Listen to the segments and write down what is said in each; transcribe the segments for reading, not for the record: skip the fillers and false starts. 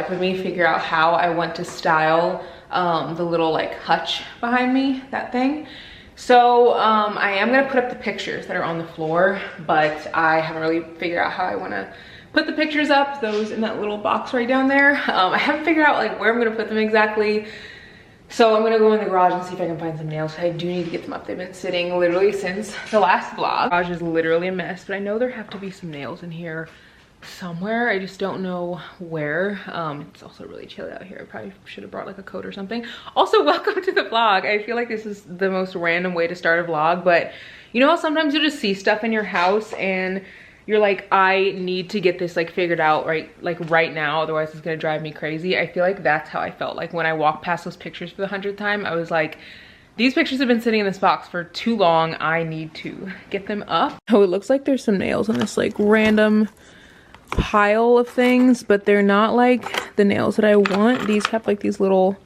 work with me figure out how I want to style the little like hutch behind me, that thing. So I am gonna put up the pictures that are on the floor, but I haven't really figured out how I wanna put the pictures up, those in that little box right down there. I haven't figured out like where I'm gonna put them exactly. So I'm gonna go in the garage and see if I can find some nails. I do need to get them up. They've been sitting literally since the last vlog. The garage is literally a mess, but I know there have to be some nails in here somewhere. I just don't know where. It's also really chilly out here. I probably should have brought like a coat or something. Also, welcome to the vlog. I feel like this is the most random way to start a vlog, but you know how sometimes you just see stuff in your house and you're like, I need to get this like figured out right now, otherwise it's gonna drive me crazy. I feel like that's how I felt like when I walked past those pictures for the 100th time. I was like, these pictures have been sitting in this box for too long. I need to get them up. Oh, it looks like there's some nails on this like random pile of things, but they're not like the nails that I want. These have like these little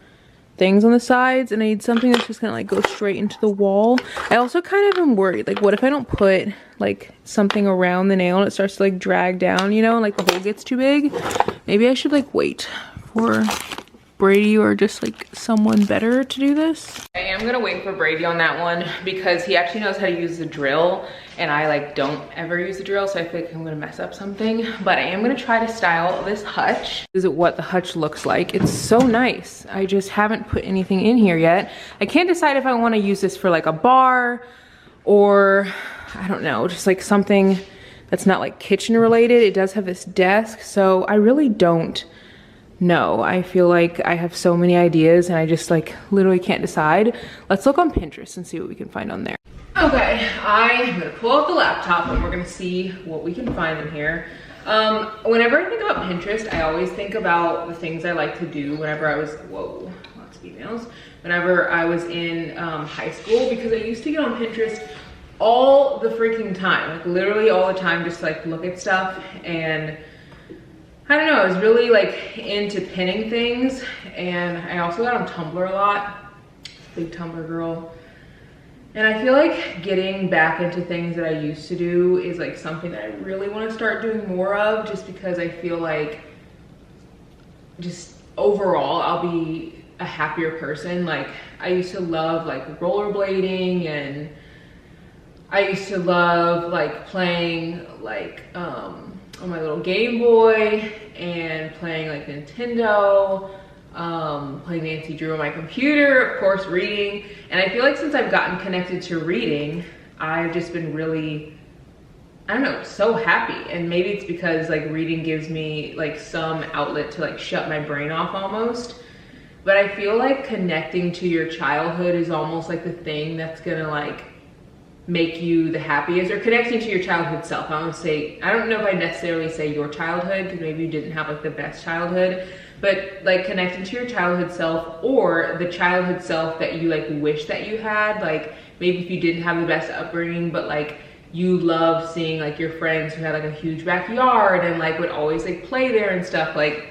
things on the sides, and I need something that's just gonna like go straight into the wall. I also kind of am worried, like what if I don't put like something around the nail and it starts to like drag down, you know, and like the hole gets too big. Maybe I should like wait for Brady or just like someone better to do this. I am gonna wait for Brady on that one because he actually knows how to use the drill and I like don't ever use the drill, so I feel like I'm gonna mess up something. But I am gonna try to style this hutch. This is what the hutch looks like. It's so nice. I just haven't put anything in here yet. I can't decide if I want to use this for like a bar or I don't know, just like something that's not like kitchen related. It does have this desk, so I really don't know. I feel like I have so many ideas and I just like literally can't decide. Let's look on Pinterest and see what we can find on there. Okay, I'm gonna pull out the laptop and we're gonna see what we can find in here. Whenever I think about Pinterest, I always think about the things I like to do whenever I was, whoa, lots of emails. Whenever I was in high school, because I used to get on Pinterest all the freaking time, like literally all the time, just to, like look at stuff. And I don't know, I was really like into pinning things. And I also got on Tumblr a lot, big Tumblr girl. And I feel like getting back into things that I used to do is like something that I really want to start doing more of, just because I feel like just overall I'll be a happier person. Like I used to love like rollerblading, and I used to love like playing like on my little Game Boy and playing like Nintendo, playing Nancy Drew on my computer, of course reading. And I feel like since I've gotten connected to reading, I've just been really, I don't know, so happy. And maybe it's because like reading gives me like some outlet to like shut my brain off almost. But I feel like connecting to your childhood is almost like the thing that's gonna like make you the happiest, or connecting to your childhood self. I don't say, I don't know if I necessarily say your childhood, because maybe you didn't have like the best childhood, but like connecting to your childhood self, or the childhood self that you like wish that you had. Like maybe if you didn't have the best upbringing, but like you love seeing like your friends who had like a huge backyard and like would always like play there and stuff, like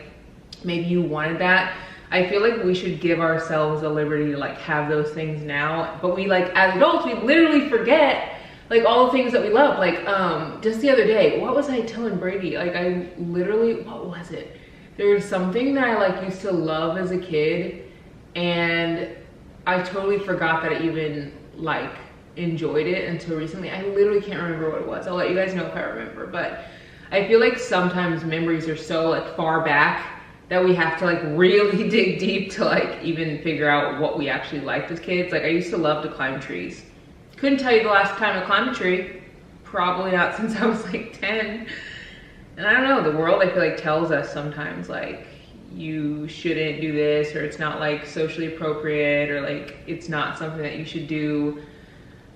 maybe you wanted that. I feel like we should give ourselves the liberty to like have those things now, but we like as adults, we literally forget like all the things that we love. Like just the other day, what was I telling Brady? Like I literally, what was it? There was something that I like used to love as a kid, and I totally forgot that I even like enjoyed it until recently. I literally can't remember what it was. I'll let you guys know if I remember, but I feel like sometimes memories are so like far back that we have to like really dig deep to like even figure out what we actually liked as kids. Like I used to love to climb trees. Couldn't tell you the last time I climbed a tree. Probably not since I was like 10. And I don't know, the world I feel like tells us sometimes like you shouldn't do this, or it's not like socially appropriate, or like it's not something that you should do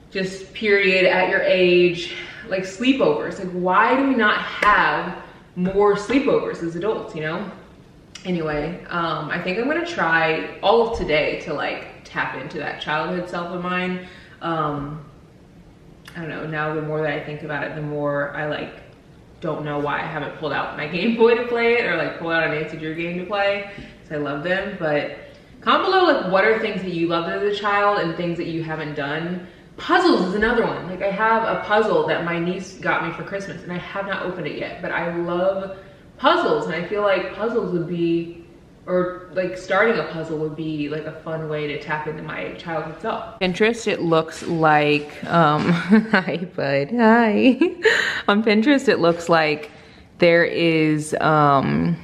just period at your age. Like sleepovers, like why do we not have more sleepovers as adults, you know? Anyway, I think I'm gonna try all of today to like tap into that childhood self of mine. I don't know, now the more that I think about it, the more I like don't know why I haven't pulled out my Game Boy to play it, or like pulled out a Nancy Drew game to play, because I love them. But comment below like what are things that you loved as a child and things that you haven't done. Puzzles is another one. Like I have a puzzle that my niece got me for Christmas and I have not opened it yet, but I love puzzles, and I feel like puzzles would be or like starting a puzzle would be like a fun way to tap into my childhood self. Pinterest, it looks like, hi bud, hi. On Pinterest, it looks like there is, I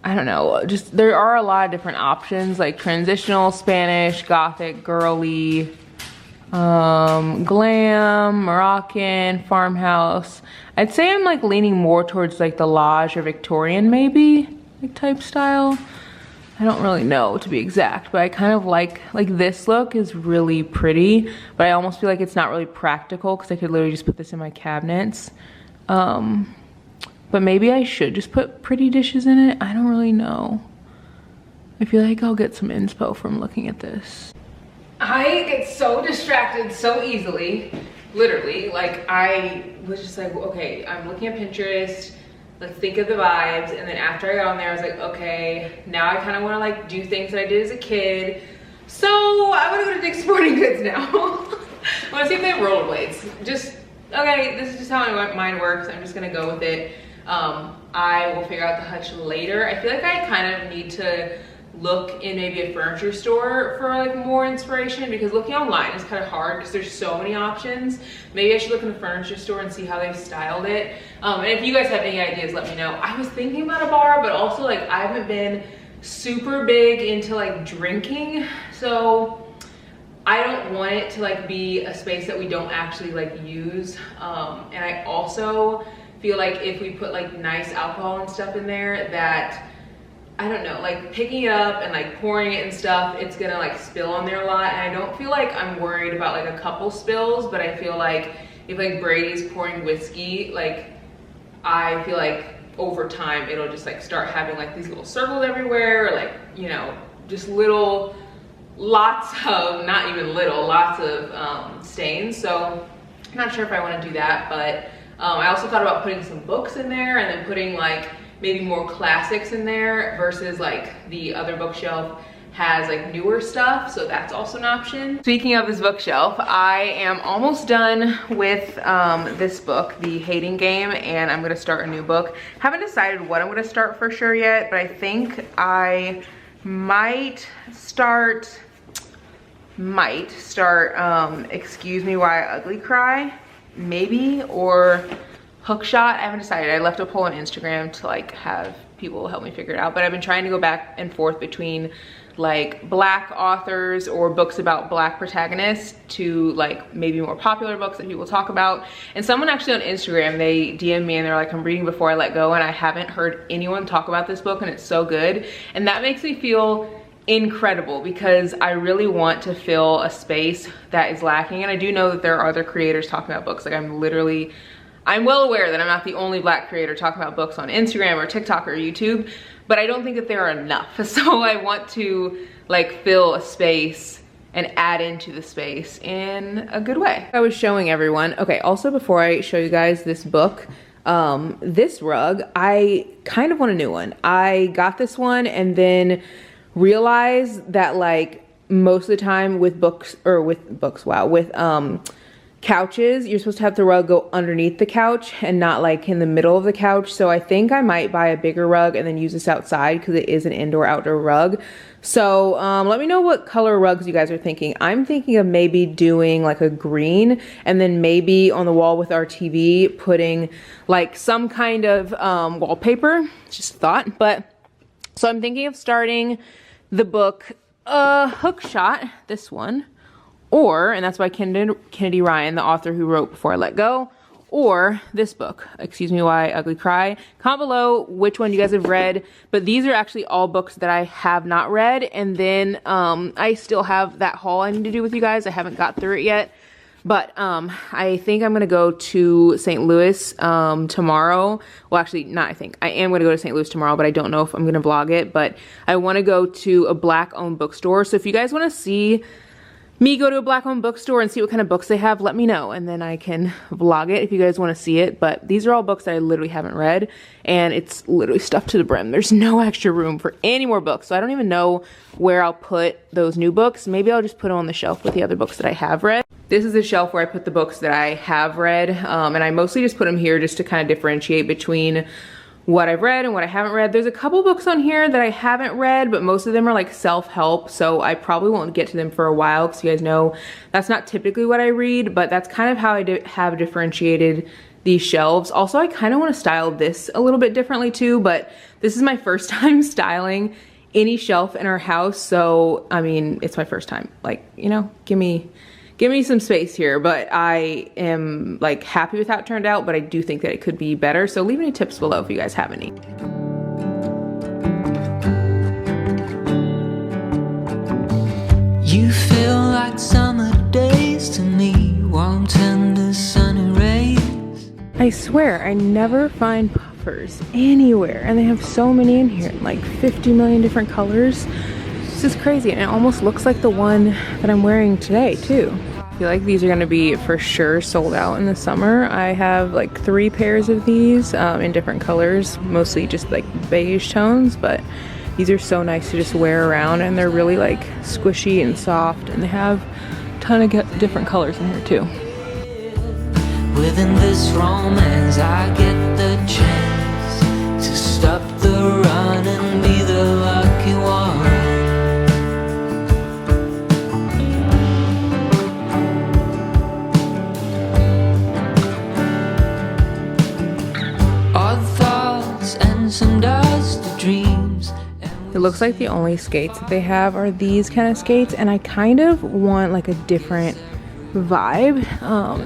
don't know, just there are a lot of different options like transitional, Spanish, Gothic, girly, glam, Moroccan, farmhouse. I'd say I'm like leaning more towards like the Lodge or Victorian maybe, like type style. I don't really know to be exact, but I kind of like this look is really pretty, but I almost feel like it's not really practical because I could literally just put this in my cabinets. But maybe I should just put pretty dishes in it. I don't really know. I feel like I'll get some inspo from looking at this. I get so distracted so easily. Literally, like I was just like, okay, I'm looking at Pinterest, let's think of the vibes. And then after I got on there, I was like, okay, now I kind of want to like do things that I did as a kid. So I want to go to Dick's Sporting Goods now. I want to see if they have rollerblades. Just, okay, this is just how my mind works. I'm just going to go with it. I will figure out the hutch later. I feel like I kind of need to look in maybe a furniture store for like more inspiration, because looking online is kind of hard because there's so many options. Maybe I should look in the furniture store and see how they've styled it. And if you guys have any ideas, let me know. I was thinking about a bar, but also like I haven't been super big into like drinking, so I don't want it to like be a space that we don't actually like use. And I also feel like if we put like nice alcohol and stuff in there, that I don't know, like picking it up and like pouring it and stuff, it's gonna like spill on there a lot. And I don't feel like I'm worried about like a couple spills, but I feel like if like Brady's pouring whiskey, like I feel like over time it'll just like start having like these little circles everywhere, or like, you know, just little, lots of, not even little, lots of stains. So I'm not sure if I want to do that, but I also thought about putting some books in there and then putting like maybe more classics in there versus like the other bookshelf has like newer stuff, so that's also an option. Speaking of this bookshelf, I am almost done with this book, The Hating Game, and I'm gonna start a new book. Haven't decided what I'm gonna start for sure yet, but I think I might start Excuse Me Why I Ugly Cry, maybe, or Hookshot. I haven't decided. I left a poll on Instagram to like have people help me figure it out, but I've been trying to go back and forth between like Black authors or books about Black protagonists to like maybe more popular books that people talk about. And someone actually on Instagram, they DM'd me and they're like, I'm reading Before I Let Go and I haven't heard anyone talk about this book and it's so good. And that makes me feel incredible because I really want to fill a space that is lacking. And I do know that there are other creators talking about books. Like I'm well aware that I'm not the only Black creator talking about books on Instagram or TikTok or YouTube, but I don't think that there are enough. So I want to like fill a space and add into the space in a good way. I was showing everyone. Okay, also before I show you guys this book, this rug, I kind of want a new one. I got this one and then realized that like most of the time with couches, you're supposed to have the rug go underneath the couch and not like in the middle of the couch. So I think I might buy a bigger rug and then use this outside because it is an indoor outdoor rug. So let me know what color rugs you guys are thinking. I'm thinking of maybe doing like a green and then maybe on the wall with our TV putting like some kind of wallpaper. It's just a thought. But so I'm thinking of starting the book Hookshot, this one, or, and that's by Kennedy Ryan, the author who wrote Before I Let Go, or this book, Excuse Me Why I Ugly Cry. Comment below which one you guys have read, but these are actually all books that I have not read, and then I still have that haul I need to do with you guys. I haven't got through it yet, but I think I'm gonna go to St. Louis tomorrow. Well, actually, not I think. I am gonna go to St. Louis tomorrow, but I don't know if I'm gonna vlog it, but I wanna go to a Black-owned bookstore. So if you guys wanna see me go to a Black-owned bookstore and see what kind of books they have, let me know, and then I can vlog it if you guys want to see it. But these are all books that I literally haven't read, and it's literally stuffed to the brim. There's no extra room for any more books, so I don't even know where I'll put those new books. Maybe I'll just put them on the shelf with the other books that I have read. This is the shelf where I put the books that I have read, and I mostly just put them here just to kind of differentiate between what I've read and what I haven't read. There's a couple books on here that I haven't read, but most of them are like self-help, so I probably won't get to them for a while, because you guys know that's not typically what I read, but that's kind of how I have differentiated these shelves. Also, I kind of want to style this a little bit differently too, but this is my first time styling any shelf in our house, so I mean, it's my first time. Like, you know, give me some space here, but I am like happy with how it turned out, but I do think that it could be better. So leave any tips below if you guys have any. You feel like summer days to me, warm, tender, sunny rays. I swear, I never find puffers anywhere, and they have so many in here, like 50 million different colors. This is crazy, and it almost looks like the one that I'm wearing today too. I feel like these are gonna be for sure sold out in the summer. I have like 3 pairs of these in different colors, mostly just like beige tones, but these are so nice to just wear around, and they're really like squishy and soft, and they have a ton of different colors in here too. Within this romance, I get the chance to stop the run and be the lucky one. Some dust dreams. It looks like the only skates that they have are these kind of skates, and I kind of want like a different vibe.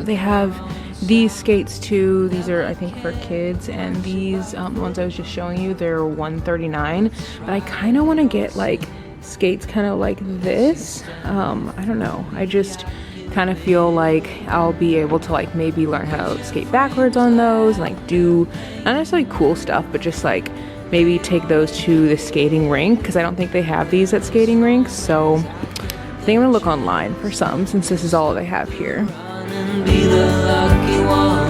They have these skates too. These are, I think, for kids, and these ones I was just showing you, they're $139, but I kind of want to get like skates kind of like this. I don't know, I just kind of feel like I'll be able to like maybe learn how to skate backwards on those, and like do not necessarily cool stuff, but just like maybe take those to the skating rink, because I don't think they have these at skating rinks. So I think I'm gonna look online for some, since this is all they have here. Be the lucky one.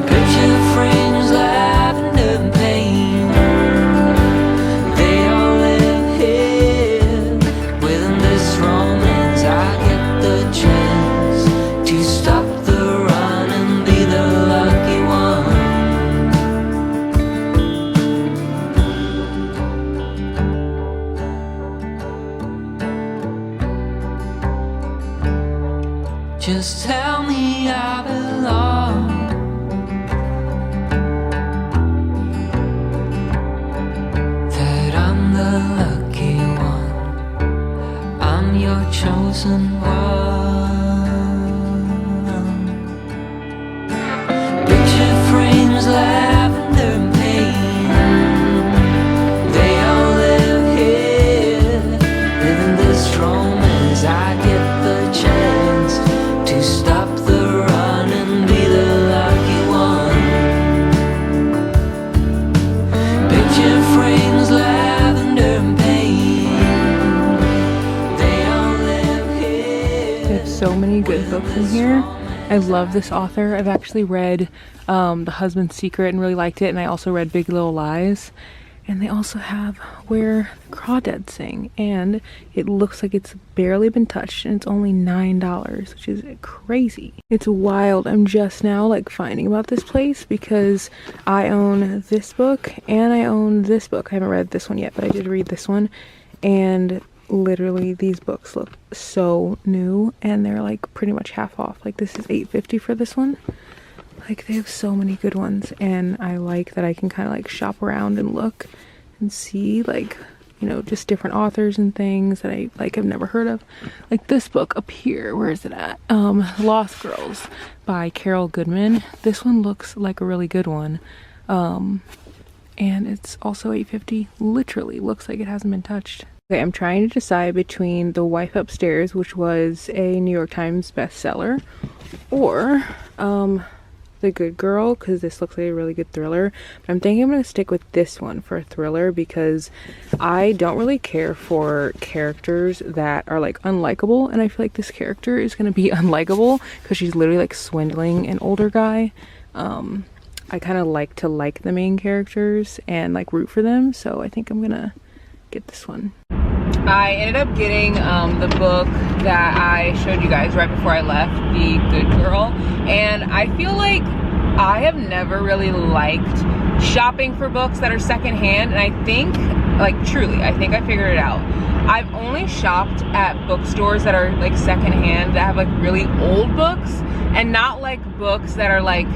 Picture frames, lavender and pain. They all live here. Within this romance, I get the chance to stop the run and be the lucky one. Just tell me I belong. That I'm the lucky one. I'm your chosen one. Picture frames, lavender and pain. They all live here. Within this romance, I get the chance to stop the run and be the lucky one. Picture frames, lavender and pain. They all live here. They have so many good books in here. I love this author. I've actually read The Husband's Secret and really liked it, and I also read Big Little Lies. And they also have Where the Crawdads Sing, and it looks like it's barely been touched, and it's only $9, which is crazy. It's wild. I'm just now like finding about this place because I own this book and I own this book. I haven't read this one yet, but I did read this one, and literally these books look so new, and they're like pretty much half off. Like this is $8.50 for this one. Like they have so many good ones, and I like that I can kind of like shop around and look and see like, you know, just different authors and things that I like have never heard of. Like this book up here, where is it at? Lost Girls by Carol Goodman. This one looks like a really good one. And it's also $8.50. Literally looks like it hasn't been touched. Okay, I'm trying to decide between The Wife Upstairs, which was a New York Times bestseller, or The Good Girl, because this looks like a really good thriller. But I'm thinking I'm going to stick with this one for a thriller, because I don't really care for characters that are like unlikable, and I feel like this character is going to be unlikable because she's literally like swindling an older guy. I kind of like to like the main characters and like root for them, so I think I'm gonna get this one. I ended up getting the book that I showed you guys right before I left, The Good Girl, and I feel like I have never really liked shopping for books that are secondhand, and I think, like truly, I think I figured it out. I've only shopped at bookstores that are like secondhand, that have like really old books, and not like books that are like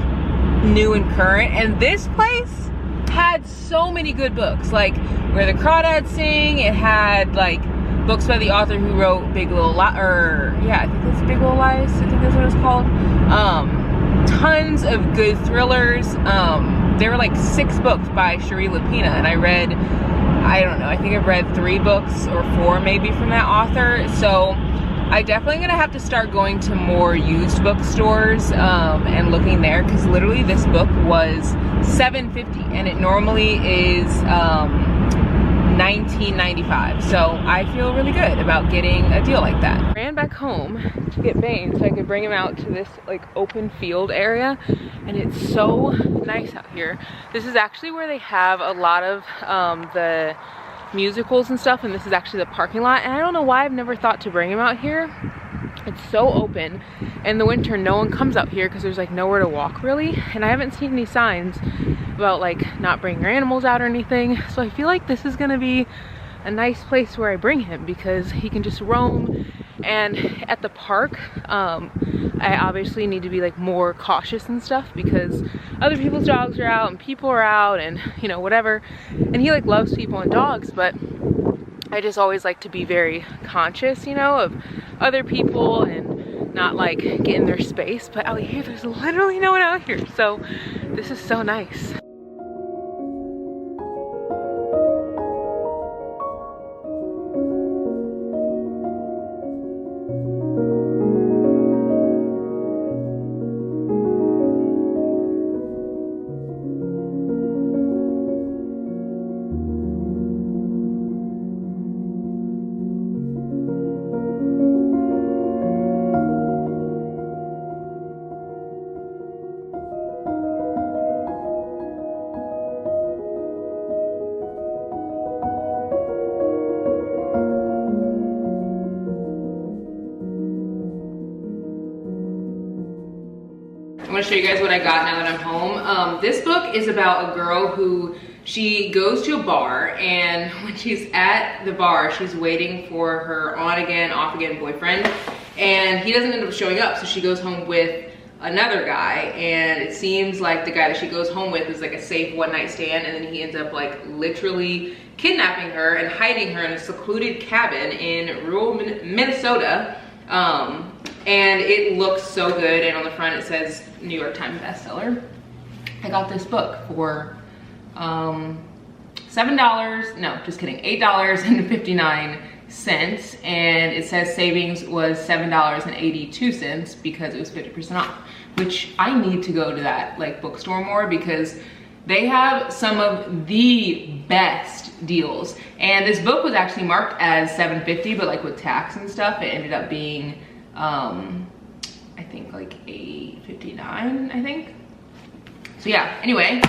new and current. And this place had so many good books, like Where the Crawdads Sing. It had like books by the author who wrote Big Little Lies, or yeah, I think that's Big Little Lies, I think that's what it's called. Tons of good thrillers. There were like 6 books by Shawnaci, and I read, I don't know, I think I've read 3 books or 4 maybe from that author. So I definitely gonna have to start going to more used bookstores and looking there, because literally this book was $7.50 and it normally is $19.95. So I feel really good about getting a deal like that. Ran back home to get Bane so I could bring him out to this like open field area, and it's so nice out here. This is actually where they have a lot of the musicals and stuff, and this is actually the parking lot. And I don't know why I've never thought to bring him out here. It's so open. In the winter, no one comes out here because there's like nowhere to walk really, and I haven't seen any signs about like not bringing your animals out or anything. So I feel like this is gonna be a nice place where I bring him, because he can just roam. And at the park, I obviously need to be like more cautious and stuff, because other people's dogs are out and people are out and you know, whatever. And he like loves people and dogs, but I just always like to be very conscious, you know, of other people and not like get in their space. But out here, there's literally no one out here. So this is so nice. I'm gonna show you guys what I got now that I'm home. This book is about a girl who, she goes to a bar, and when she's at the bar, she's waiting for her on again, off again boyfriend, and he doesn't end up showing up, so she goes home with another guy, and it seems like the guy that she goes home with is like a safe one-night stand, and then he ends up like literally kidnapping her and hiding her in a secluded cabin in rural Minnesota. And it looks so good, and on the front it says New York Times bestseller. I got this book for $7, no, just kidding, $8.59, and it says savings was $7.82 because it was 50% off, which I need to go to that like bookstore more, because they have some of the best deals. And this book was actually marked as $7.50, but like with tax and stuff, it ended up being I think like $8.59, I think. So yeah, anyway,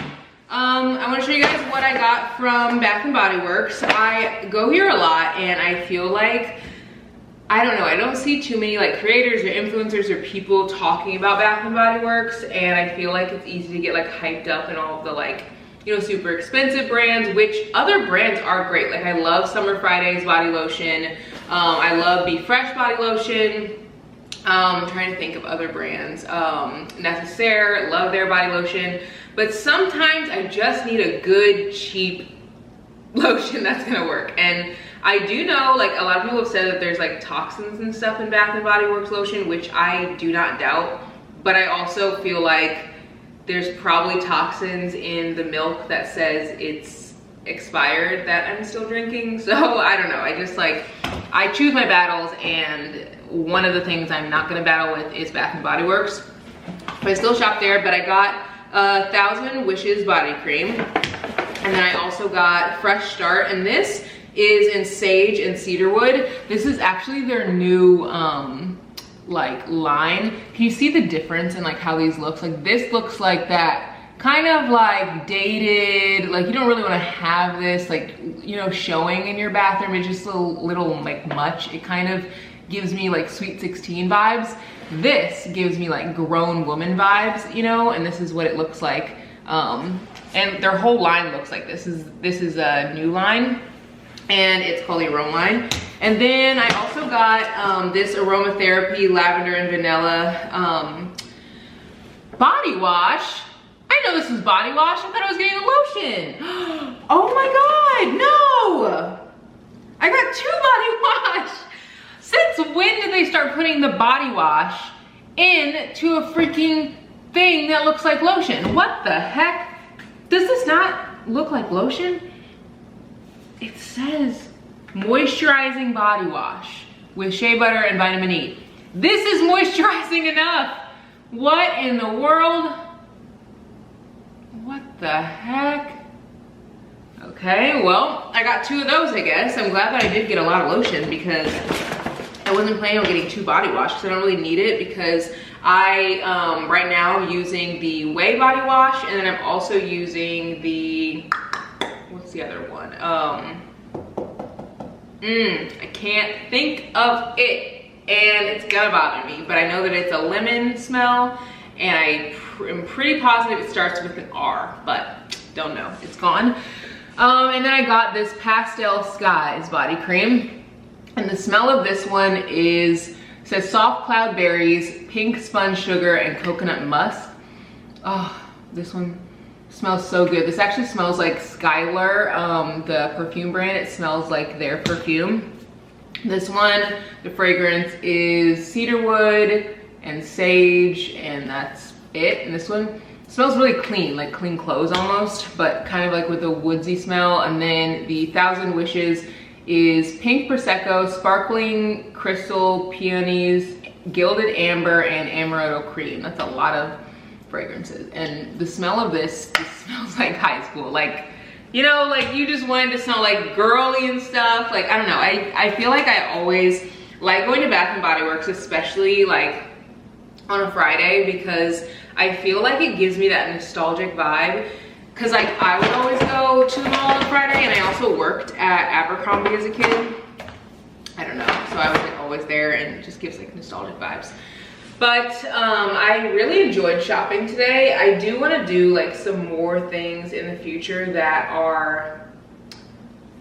I want to show you guys what I got from Bath & Body Works. I go here a lot, and I feel like, I don't know, I don't see too many like creators or influencers or people talking about Bath & Body Works, and I feel like it's easy to get like hyped up in all of the like, you know, super expensive brands, which other brands are great. Like I love Summer Fridays body lotion. I love Be Fresh body lotion. I'm trying to think of other brands. Necessaire, love their body lotion. But sometimes I just need a good, cheap lotion that's gonna work. And I do know, like a lot of people have said that there's like toxins and stuff in Bath & Body Works lotion, which I do not doubt. But I also feel like there's probably toxins in the milk that says it's expired that I'm still drinking. So I don't know, I just like, I choose my battles, and one of the things I'm not gonna battle with is Bath & Body Works. But I still shop there. But I got 1,000 Wishes body cream, and then I also got Fresh Start, and this is in sage and cedarwood. This is actually their new like line. Can you see the difference in like how these looks? Like this looks like that kind of like dated, like you don't really want to have this like, you know, showing in your bathroom. It's just a little like much. It kind of gives me like Sweet 16 vibes. This gives me like grown woman vibes, you know, and this is what it looks like. And their whole line looks like this. This is a new line, and it's called the Aroma line. And then I also got this aromatherapy lavender and vanilla body wash. I know this was body wash. I thought I was getting a lotion. Oh my God, no! I got 2 body wash. Since when did they start putting the body wash into a freaking thing that looks like lotion? What the heck? Does this not look like lotion? It says moisturizing body wash with shea butter and vitamin E. This is moisturizing enough. What in the world? What the heck? Okay, well, I got 2 of those, I guess. I'm glad that I did get a lot of lotion because I wasn't planning on getting 2 body wash because I don't really need it, because I, right now, I'm using the Way body wash, and then I'm also using the, what's the other one? I can't think of it, and it's gonna bother me, but I know that it's a lemon smell, and I am pretty positive it starts with an R, but don't know, it's gone. And then I got this Pastel Skies body cream, and the smell of this one is, says soft cloud berries, pink sponge sugar, and coconut musk. Oh, this one smells so good. This actually smells like Skylar, the perfume brand. It smells like their perfume. This one, the fragrance is cedarwood and sage, and that's it. And this one smells really clean, like clean clothes almost, but kind of like with a woodsy smell. And then the Thousand Wishes is pink prosecco, sparkling crystal peonies, gilded amber, and amaretto cream. That's a lot of fragrances. And the smell of this smells like high school. Like, you know, like you just wanted to smell like girly and stuff. Like, I don't know, I feel like I always like going to Bath and Body Works, especially like on a Friday, because I feel like it gives me that nostalgic vibe. Cause like I would always go to the mall on Friday, and I also worked at Abercrombie as a kid. I don't know, so I was like always there, and it just gives like nostalgic vibes. But I really enjoyed shopping today. I do want to do like some more things in the future that are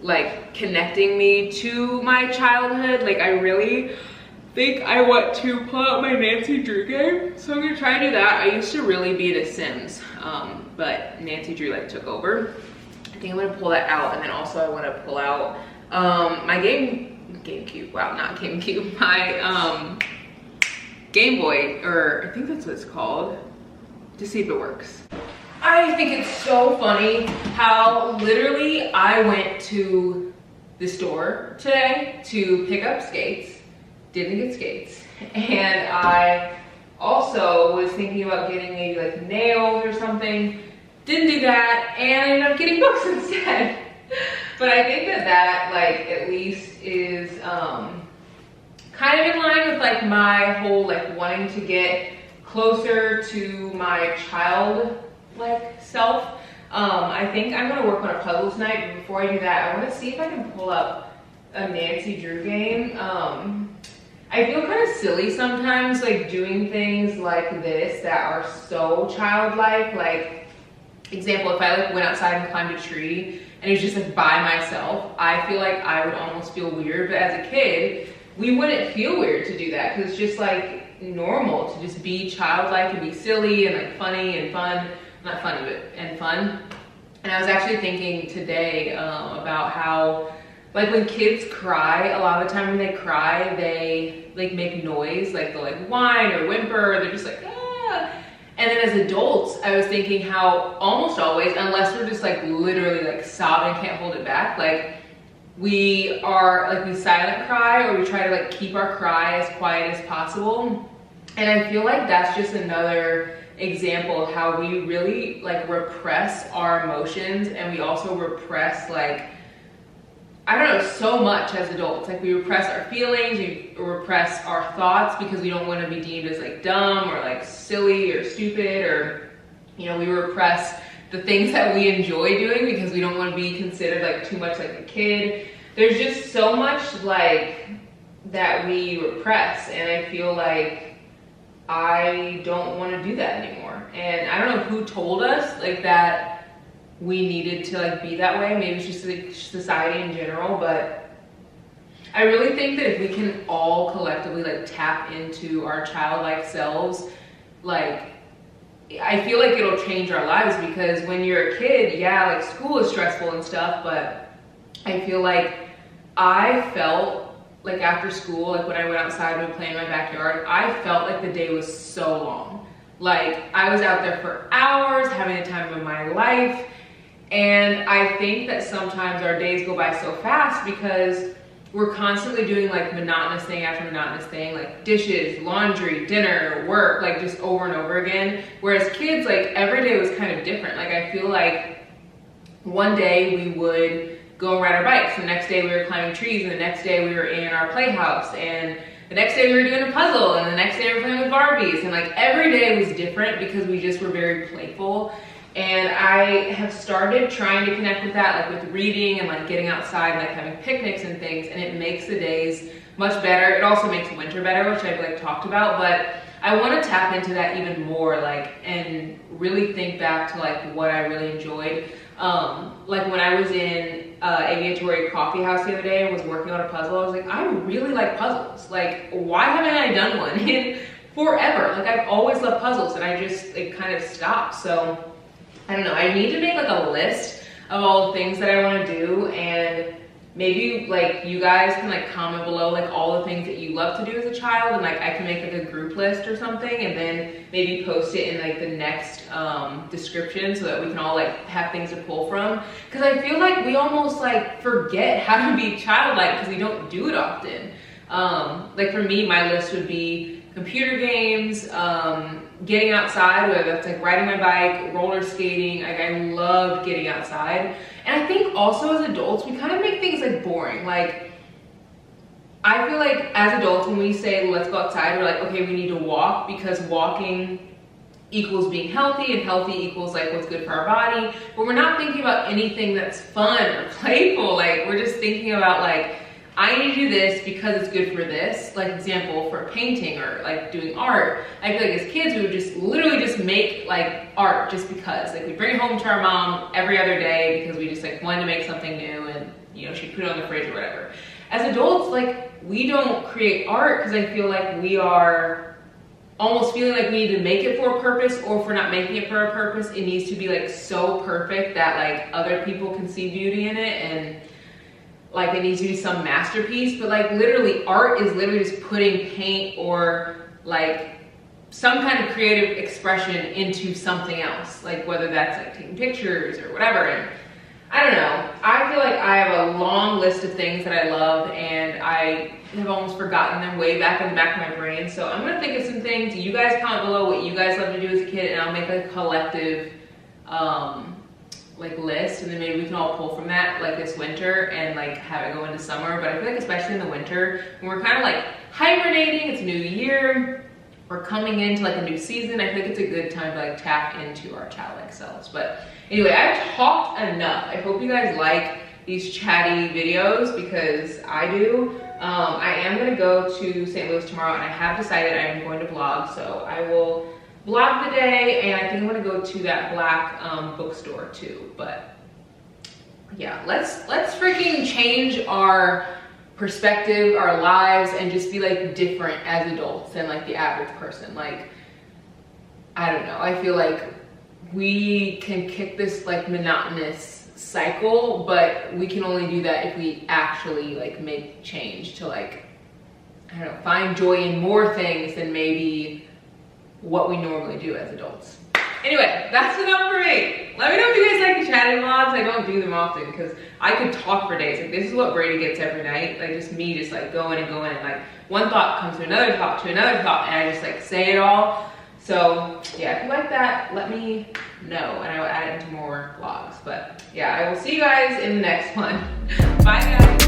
like connecting me to my childhood. Like I really think I want to pull out my Nancy Drew game, so I'm gonna try to do that. I used to really be into Sims, but Nancy Drew like took over. I think I'm gonna pull that out, and then also I want to pull out my GameCube. Wow, not GameCube. My Game Boy, or I think that's what it's called, to see if it works. I think it's so funny how literally I went to the store today to pick up skates, didn't get skates, and I also was thinking about getting maybe like nails or something, didn't do that, and I ended up getting books instead. But I think that like at least is kind of in line with like my whole like wanting to get closer to my child like self. I think I'm gonna work on a puzzle tonight, but before I do that, I want to see if I can pull up a Nancy Drew game. I feel kind of silly sometimes like doing things like this that are so childlike. Like, example, if I like went outside and climbed a tree and it was just like by myself, I feel like I would almost feel weird. But as a kid, we wouldn't feel weird to do that because it's just like normal to just be childlike and be silly and like funny and fun. Not funny, but and fun. And I was actually thinking today about how like when kids cry, a lot of the time when they cry, they like make noise, like they'll like whine or whimper, or they're just like, ah. And then as adults, I was thinking how almost always, unless we're just like literally like sobbing, can't hold it back, like we are like we silent cry, or we try to like keep our cry as quiet as possible. And I feel like that's just another example of how we really like repress our emotions, and we also repress like, I don't know, so much as adults. Like we repress our feelings, we repress our thoughts because we don't want to be deemed as like dumb or like silly or stupid, or, you know, we repress the things that we enjoy doing because we don't want to be considered like too much like a kid. There's just so much like that we repress, and I feel like I don't want to do that anymore. And I don't know who told us like that we needed to like be that way. Maybe it's just like society in general, but I really think that if we can all collectively like tap into our childlike selves, like I feel like it'll change our lives. Because when you're a kid, yeah, like school is stressful and stuff, but I feel like I felt like after school, like when I went outside and would play in my backyard, I felt like the day was so long. Like I was out there for hours having the time of my life. And I think that sometimes our days go by so fast because we're constantly doing like monotonous thing after monotonous thing, like dishes, laundry, dinner, work, like just over and over again. Whereas kids, like every day was kind of different. Like I feel like one day we would go and ride our bikes, the next day we were climbing trees, and the next day we were in our playhouse, and the next day we were doing a puzzle, and the next day we were playing with Barbies. And like every day was different because we just were very playful. And I have started trying to connect with that, like with reading and like getting outside and like having picnics and things, and it makes the days much better. It also makes winter better, which I've like talked about, but I want to tap into that even more, like, and really think back to like what I really enjoyed. Like when I was in Aviatory Coffee House the other day and was working on a puzzle, I was like, I really like puzzles. Like, why haven't I done one in forever? Like I've always loved puzzles, and I just, it kind of stopped. So I don't know, I need to make like a list of all the things that I want to do, and maybe like you guys can like comment below like all the things that you love to do as a child, and like I can make like a group list or something, and then maybe post it in like the next description so that we can all like have things to pull from. Because I feel like we almost like forget how to be childlike because we don't do it often. Like for me, my list would be computer games, getting outside, whether that's like riding my bike, roller skating. Like I loved getting outside. And I think also as adults, we kind of make things like boring. Like I feel like as adults, when we say let's go outside, we're like, okay, we need to walk, because walking equals being healthy, and healthy equals like what's good for our body. But we're not thinking about anything that's fun or playful. Like we're just thinking about like, I need to do this because it's good for this. Like example, for painting or like doing art. I feel like as kids, we would just literally just make like art just because. Like we bring it home to our mom every other day because we just like wanted to make something new, and you know, she'd put it on the fridge or whatever. As adults, like we don't create art because I feel like we are almost feeling like we need to make it for a purpose, or if we're not making it for a purpose, it needs to be like so perfect that like other people can see beauty in it, and like it needs to be some masterpiece. But like literally art is literally just putting paint or like some kind of creative expression into something else, like whether that's like taking pictures or whatever. And I don't know, I feel like I have a long list of things that I love, and I have almost forgotten them way back in the back of my brain. So I'm gonna think of some things. You guys comment below what you guys love to do as a kid, and I'll make a collective like list, and then maybe we can all pull from that like this winter and like have it go into summer. But I feel like especially in the winter, when we're kind of like hibernating, it's a new year, we're coming into like a new season, I think it's a good time to like tap into our childlike selves. But anyway, I've talked enough. I hope you guys like these chatty videos, because I do. I am gonna go to St. Louis tomorrow, and I have decided I am going to vlog, so I will vlog the day, and I think I'm gonna go to that black bookstore too. But yeah, let's freaking change our perspective, our lives, and just be like different as adults than like the average person. Like, I don't know, I feel like we can kick this like monotonous cycle, but we can only do that if we actually like make change to like, I don't know, find joy in more things than maybe what we normally do as adults. Anyway, that's enough for me. Let me know if you guys like the chatting vlogs. I don't do them often because I could talk for days. Like this is what Brady gets every night. Like just me just like going and going, and like one thought comes to another thought to another thought, and I just like say it all. So yeah, if you like that, let me know, and I will add it into more vlogs. But yeah, I will see you guys in the next one. Bye guys.